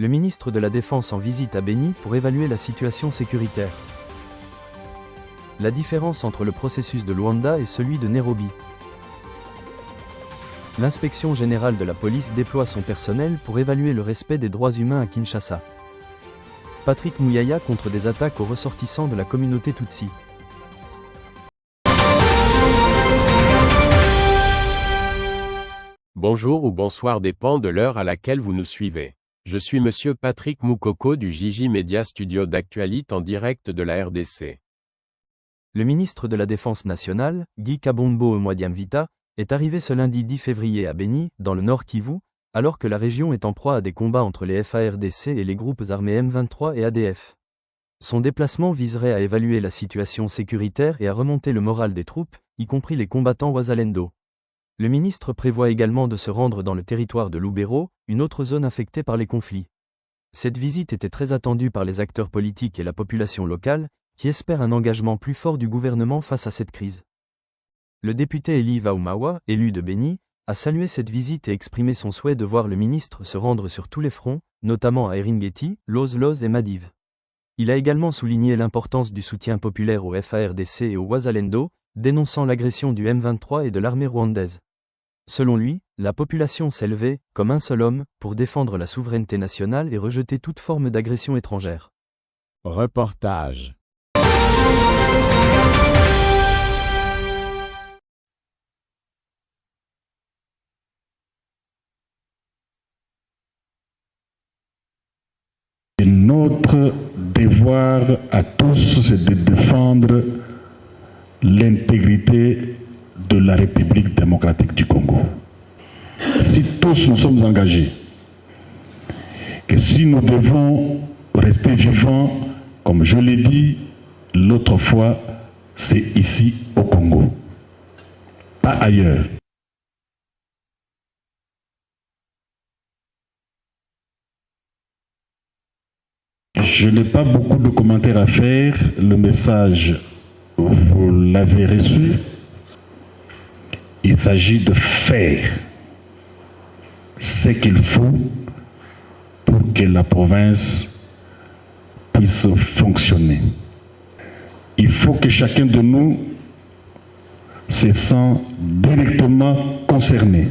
Le ministre de la Défense en visite à Beni pour évaluer la situation sécuritaire. La différence entre le processus de Luanda et celui de Nairobi. L'inspection générale de la police déploie son personnel pour évaluer le respect des droits humains à Kinshasa. Patrick Muyaya contre des attaques aux ressortissants de la communauté Tutsi. Bonjour ou bonsoir dépend de l'heure à laquelle vous nous suivez. Je suis Monsieur Patrick Moukoko du Jiji Media Studio d'Actualité en direct de la RDC. Le ministre de la Défense nationale, Guy Kabombo Mwadiamvita, est arrivé ce lundi 10 février à Beni, dans le Nord Kivu, alors que la région est en proie à des combats entre les FARDC et les groupes armés M23 et ADF. Son déplacement viserait à évaluer la situation sécuritaire et à remonter le moral des troupes, y compris les combattants Wazalendo. Le ministre prévoit également de se rendre dans le territoire de Lubero, une autre zone affectée par les conflits. Cette visite était très attendue par les acteurs politiques et la population locale, qui espèrent un engagement plus fort du gouvernement face à cette crise. Le député Eli Vaumawa, élu de Beni, a salué cette visite et exprimé son souhait de voir le ministre se rendre sur tous les fronts, notamment à Eringeti, Loz et Madive. Il a également souligné l'importance du soutien populaire au FARDC et au Wazalendo, dénonçant l'agression du M23 et de l'armée rwandaise. Selon lui, la population s'est levée, comme un seul homme, pour défendre la souveraineté nationale et rejeter toute forme d'agression étrangère. Reportage. Notre devoir à tous, c'est de défendre l'intégrité de la République démocratique du Congo. Si tous nous sommes engagés, et si nous devons rester vivants, comme je l'ai dit l'autre fois, c'est ici au Congo, pas ailleurs. Je n'ai pas beaucoup de commentaires à faire. Le message, vous l'avez reçu. Il s'agit de faire ce qu'il faut pour que la province puisse fonctionner. Il faut que chacun de nous se sente directement concerné.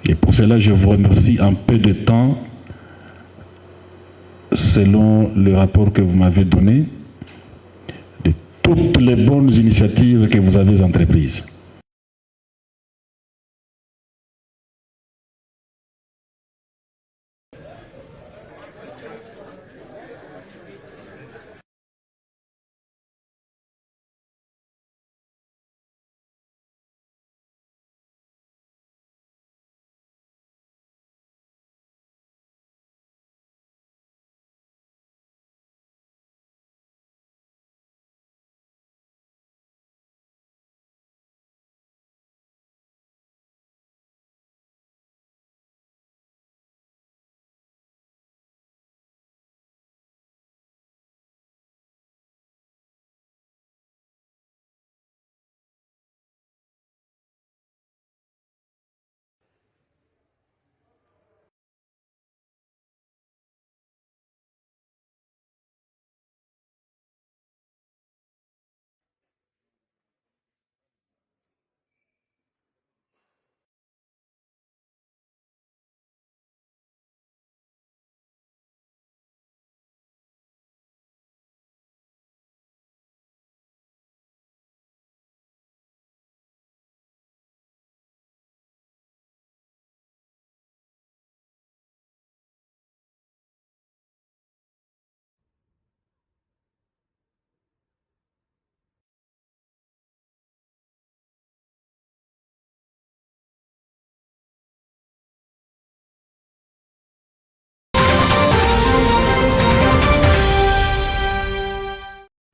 Et pour cela, je vous remercie un peu de temps, selon le rapport que vous m'avez donné, de toutes les bonnes initiatives que vous avez entreprises.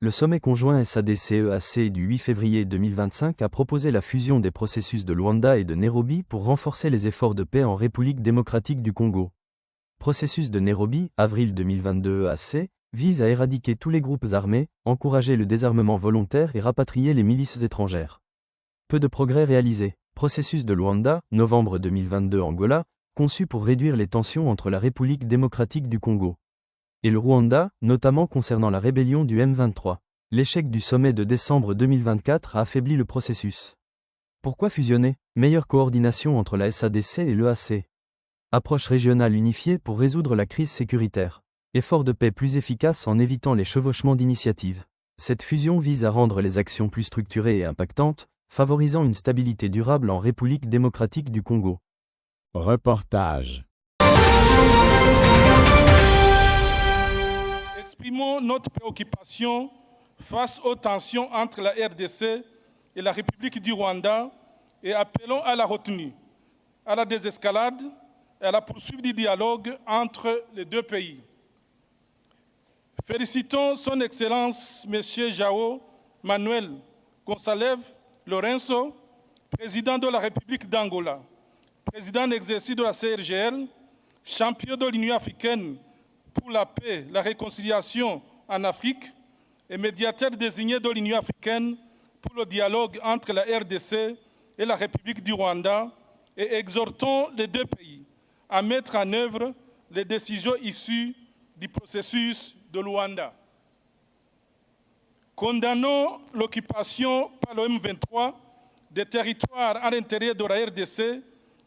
Le sommet conjoint SADC-EAC du 8 février 2025 a proposé la fusion des processus de Luanda et de Nairobi pour renforcer les efforts de paix en République démocratique du Congo. Processus de Nairobi, avril 2022 EAC, vise à éradiquer tous les groupes armés, encourager le désarmement volontaire et rapatrier les milices étrangères. Peu de progrès réalisés. Processus de Luanda, novembre 2022 Angola, conçu pour réduire les tensions entre la République démocratique du Congo et le Rwanda, notamment concernant la rébellion du M23. L'échec du sommet de décembre 2024 a affaibli le processus. Pourquoi fusionner? Meilleure coordination entre la SADC et l'EAC. Approche régionale unifiée pour résoudre la crise sécuritaire. Effort de paix plus efficace en évitant les chevauchements d'initiatives. Cette fusion vise à rendre les actions plus structurées et impactantes, favorisant une stabilité durable en République démocratique du Congo. Reportage. Exprimons notre préoccupation face aux tensions entre la RDC et la République du Rwanda et appelons à la retenue, à la désescalade et à la poursuite du dialogue entre les deux pays. Félicitons son Excellence M. João Manuel Gonçalves Lourenço, président de la République d'Angola, président en exercice de la CRGL, champion de l'Union africaine pour la paix, la réconciliation en Afrique et médiateur désigné de l'Union africaine pour le dialogue entre la RDC et la République du Rwanda, et exhortons les deux pays à mettre en œuvre les décisions issues du processus de Luanda. Condamnons l'occupation par le M23 des territoires à l'intérieur de la RDC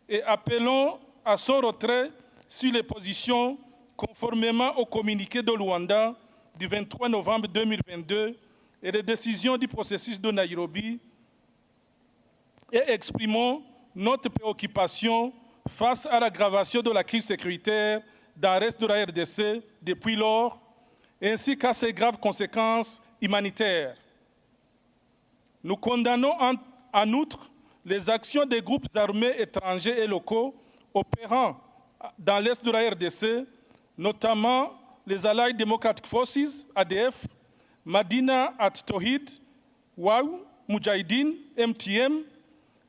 et appelons à son retrait sur les positions conformément au communiqué de Luanda du 23 novembre 2022 et les décisions du processus de Nairobi et exprimons notre préoccupation face à l'aggravation de la crise sécuritaire dans le reste de la RDC depuis lors, ainsi qu'à ses graves conséquences humanitaires. Nous condamnons en outre les actions des groupes armés étrangers et locaux opérant dans l'est de la RDC, notamment les Allied Democratic Forces, ADF, Madina at Tawhid, WAU, Mujahideen, MTM,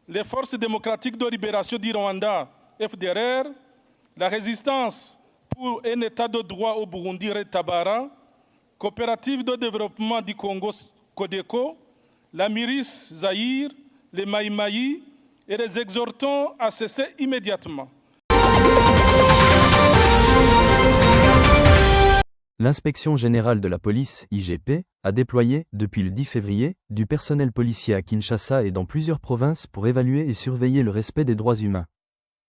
les Forces démocratiques de libération du Rwanda, FDLR, la résistance pour un état de droit au Burundi, Red Tabara, Coopérative de développement du Congo, Codeco, la Milice Zaïre, les Maïmaï, et les exhortons à cesser immédiatement. L'Inspection générale de la police, IGP, a déployé, depuis le 10 février, du personnel policier à Kinshasa et dans plusieurs provinces pour évaluer et surveiller le respect des droits humains.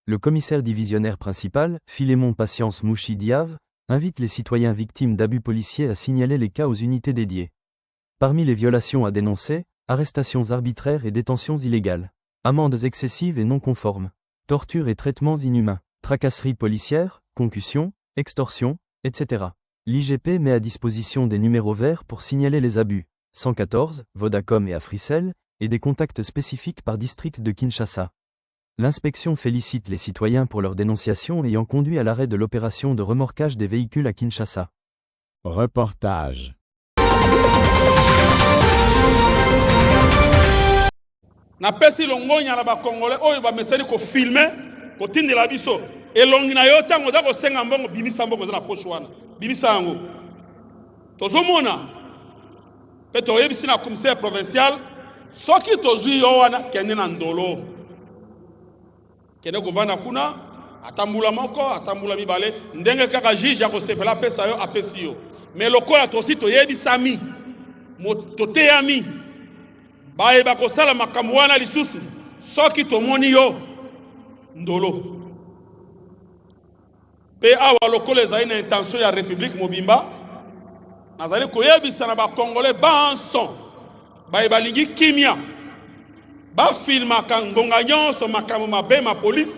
Le commissaire divisionnaire principal, Philémon Patience Mouchi Diave, invite les citoyens victimes d'abus policiers à signaler les cas aux unités dédiées. Parmi les violations à dénoncer, arrestations arbitraires et détentions illégales, amendes excessives et non conformes, tortures et traitements inhumains, tracasseries policières, concussions, extorsions, etc. L'IGP met à disposition des numéros verts pour signaler les abus, 114, Vodacom et Africell, et des contacts spécifiques par district de Kinshasa. L'inspection félicite les citoyens pour leur dénonciation ayant conduit à l'arrêt de l'opération de remorquage des véhicules à Kinshasa. Reportage. napesi longonya na bakongole oyo bameseli kofilme kotindela biso elongi na yo ntango oza kosenga mbongo bimisa mbongo eza na poche wana bimisa yango tozomona mpe toyebisi na commissaire provincial soki tozwi yo wana kende na ndolo kende kovanda kuna atambula moko atambula mibale ndenge kaka juge akosepela apesa yo apesi yo me lokola tosi toyebisami toteyami bayeba kosala makambo wana lisusu soki tomoni yo ndolo mpe awa lokola ezali na intention ya république mobimba nazali koyebisa na bakongole banso balingi kimia bafilmaka ngonga nyonso makambo mabe ma police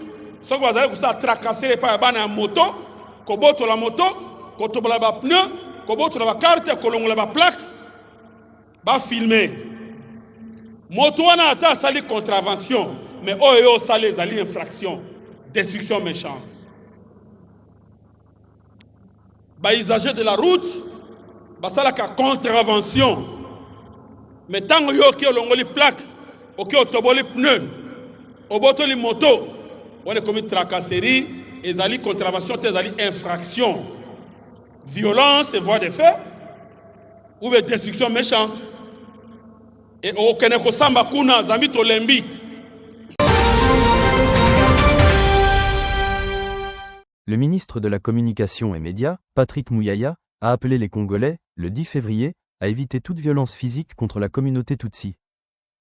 soki bazali kosala tracasser epai ya bana ya moto kobotola moto kotobola bapneu kobotola bakarte kolongola baplaque bafilme moto wana ata asali contravention mais oyo osali ezali infraction destruction méchante baisager de la route basalaka contravention mais tango yo oki olongoli plaque oki otoboli pneu obotoli moto wana komi tracasserie ezali contravention te ezali infraction violence et voie de fait ou bien destruction méchante et okene kosamba kuna zambi tolembi Le ministre de la Communication et Médias, Patrick Muyaya, a appelé les Congolais, le 10 février, à éviter toute violence physique contre la communauté Tutsi.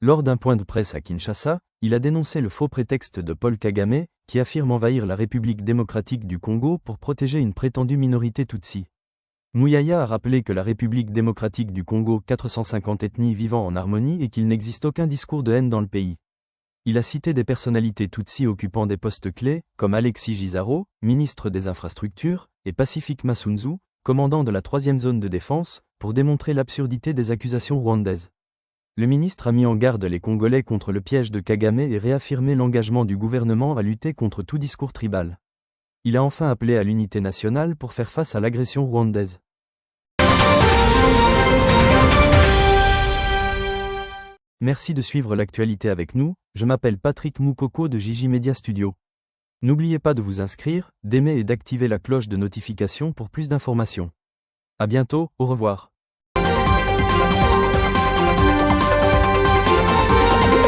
Lors d'un point de presse à Kinshasa, il a dénoncé le faux prétexte de Paul Kagame, qui affirme envahir la République démocratique du Congo pour protéger une prétendue minorité Tutsi. Muyaya a rappelé que la République démocratique du Congo 450 ethnies vivant en harmonie et qu'il n'existe aucun discours de haine dans le pays. Il a cité des personnalités Tutsi occupant des postes clés, comme Alexis Gisaro, ministre des Infrastructures, et Pacifique Massunzu, commandant de la 3e zone de défense, pour démontrer l'absurdité des accusations rwandaises. Le ministre a mis en garde les Congolais contre le piège de Kagame et réaffirmé l'engagement du gouvernement à lutter contre tout discours tribal. Il a enfin appelé à l'unité nationale pour faire face à l'agression rwandaise. Merci de suivre l'actualité avec nous, je m'appelle Patrick Moukoko de Jiji Media Studio. N'oubliez pas de vous inscrire, d'aimer et d'activer la cloche de notification pour plus d'informations. À bientôt, au revoir.